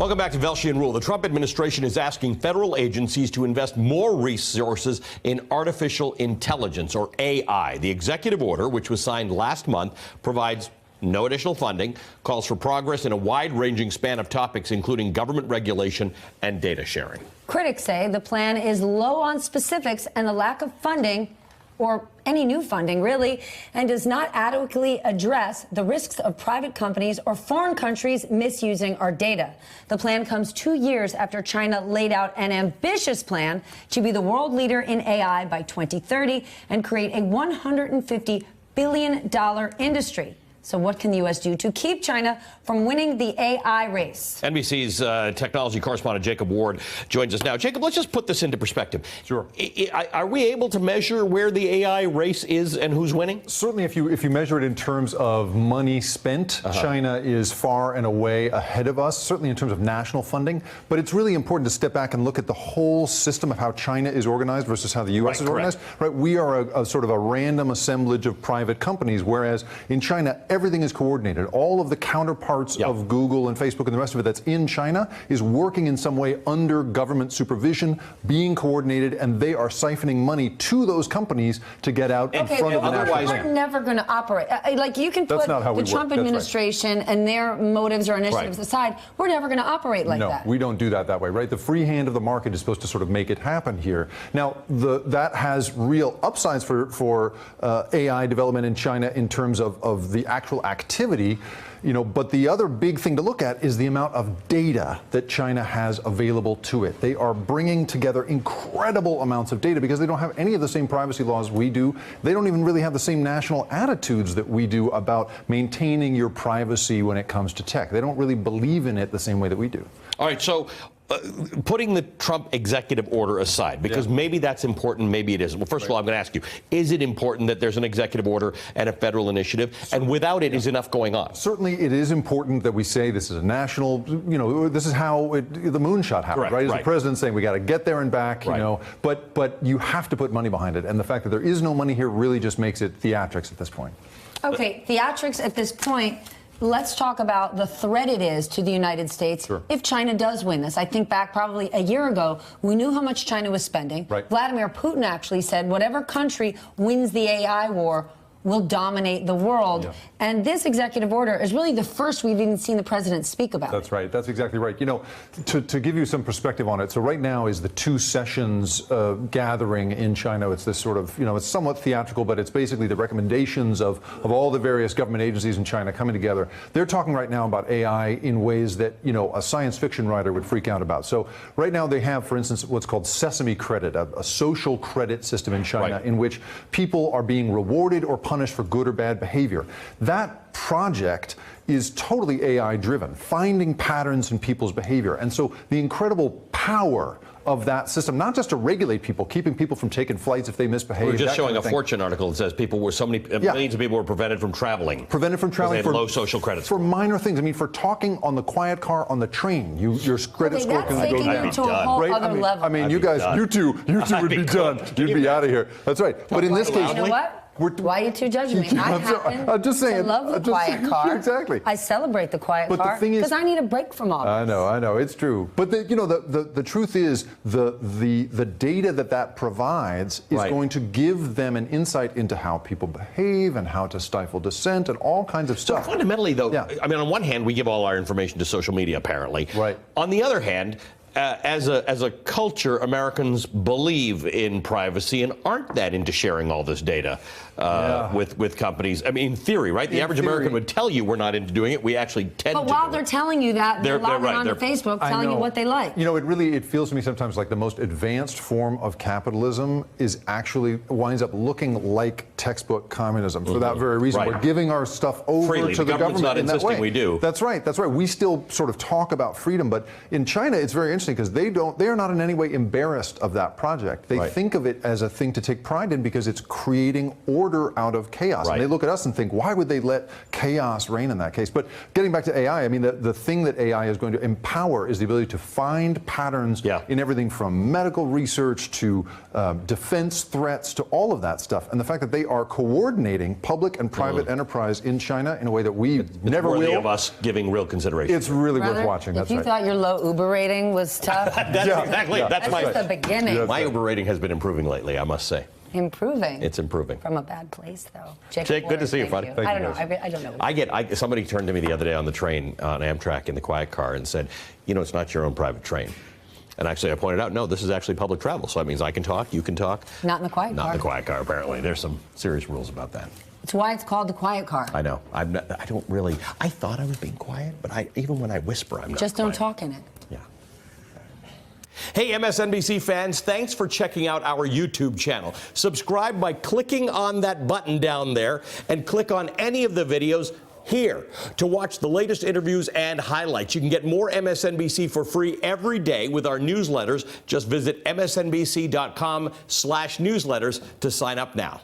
Welcome back to Velshi and Rule. The Trump administration is asking federal agencies to invest more resources in artificial intelligence, or AI. The executive order, which was signed last month, provides no additional funding, calls for progress in a wide-ranging span of topics, including government regulation and data sharing. Critics say the plan is low on specifics and the lack of funding, or any new funding, really, and does not adequately address the risks of private companies or foreign countries misusing our data. The plan comes 2 years after China laid out an ambitious plan to be the world leader in AI by 2030 and create a $150 billion industry. So what can the U.S. do to keep China from winning the AI race? NBC's technology correspondent Jacob Ward joins us now. Jacob, let's just put this into perspective. Sure. Are we able to measure where the AI race is and who's winning? Certainly, if you measure it in terms of money spent, China is far and away ahead of us, certainly in terms of national funding. But it's really important to step back and look at the whole system of how China is organized versus how the U.S. is organized. Right? We are a sort of a random assemblage of private companies, whereas in China, everything is coordinated. All of the counterparts of Google and Facebook and the rest of it that's in China is working in some way under government supervision, being coordinated, and they are siphoning money to those companies to get out in front of the national plan. We're never going to operate. Like, you can put the Trump administration and their motives or initiatives aside. We're never going to operate like that. No, we don't do that way, right? The free hand of the market is supposed to sort of make it happen here. Now, that has real upsides for AI development in China in terms of the actual activity, but the other big thing to look at is the amount of data that China has available to it. They are bringing together incredible amounts of data because they don't have any of the same privacy laws we do. They don't even really have the same national attitudes that we do about maintaining your privacy when it comes to tech. They don't really believe in it the same way that we do. All right, so putting the Trump executive order aside, because maybe that's important, maybe it isn't. Well, first of all, I'm going to ask you, is it important that there's an executive order and a federal initiative? And without it, is enough going on? Certainly, it is important that we say this is a national, this is how the moonshot happened, right? As the president saying we got to get there and back, but you have to put money behind it. And the fact that there is no money here really just makes it theatrics at this point. Okay, theatrics at this point. Let's talk about the threat it is to the United States if China does win this. I think back probably a year ago, we knew how much China was spending. Vladimir Putin actually said whatever country wins the AI war will dominate the world. And this executive order is really the first we've even seen the president speak about. That's right. That's exactly right. To give you some perspective on it, so right now is the Two Sessions gathering in China. It's this sort of, it's somewhat theatrical, but it's basically the recommendations of all the various government agencies in China coming together. They're talking right now about AI in ways that, a science fiction writer would freak out about. So right now they have, for instance, what's called Sesame Credit, a social credit system in China in which people are being rewarded or punished for good or bad behavior. That project is totally AI driven, finding patterns in people's behavior. And so the incredible power of that system, not just to regulate people, keeping people from taking flights if they misbehave. We're just showing a Fortune article that says millions of people were prevented from traveling. Prevented from traveling for low social credit for minor things. I mean, for talking on the quiet car on the train, your credit score can go down. To a whole other level. I mean, you guys, you two would be done. You'd be out of here. That's right. But in this case, you know what? Why are you two judging me? I'm just saying. I love the quiet car. Exactly. I celebrate the quiet car because I need a break from all this. I know. It's true. But the truth is the data that provides is going to give them an insight into how people behave and how to stifle dissent and all kinds of stuff. So fundamentally, though, I mean, on one hand, we give all our information to social media, apparently. On the other hand, as a culture, Americans believe in privacy and aren't that into sharing all this data with companies. I mean, in theory, right? The average American would tell you we're not into doing it. We actually tend to. But while they're telling you that, they're logging onto Facebook telling you what they like. It feels to me sometimes like the most advanced form of capitalism is actually winds up looking like textbook communism for that very reason. We're giving our stuff over to the government not in that insisting way. We do. That's right. We still sort of talk about freedom, but in China, it's very interesting. interesting because they are not in any way embarrassed of that project. They think of it as a thing to take pride in because it's creating order out of chaos. And they look at us and think, why would they let chaos reign in that case? But getting back to AI, I mean, the thing that AI is going to empower is the ability to find patterns in everything from medical research to defense threats to all of that stuff. And the fact that they are coordinating public and private enterprise in China in a way that we never will. Worthy of us giving real consideration. It's really worth watching. If you thought your low Uber rating was tough, that's exactly. That's just the beginning. My Uber rating has been improving lately, I must say. Improving. It's improving. From a bad place, though. Jake, good to see you, bud. I don't know. I don't know. Somebody turned to me the other day on the train on Amtrak in the quiet car and said, you know, it's not your own private train. And actually, I pointed out, no, this is actually public travel. So that means I can talk, you can talk. Not in the quiet car. Not in the quiet car, apparently. There's some serious rules about that. It's why it's called the quiet car. I know. I don't really. I thought I was being quiet, but even when I whisper, I'm not. Just don't talk in it. Yeah. Hey, MSNBC fans, thanks for checking out our YouTube channel. Subscribe by clicking on that button down there and click on any of the videos here to watch the latest interviews and highlights. You can get more MSNBC for free every day with our newsletters. Just visit msnbc.com/newsletters to sign up now.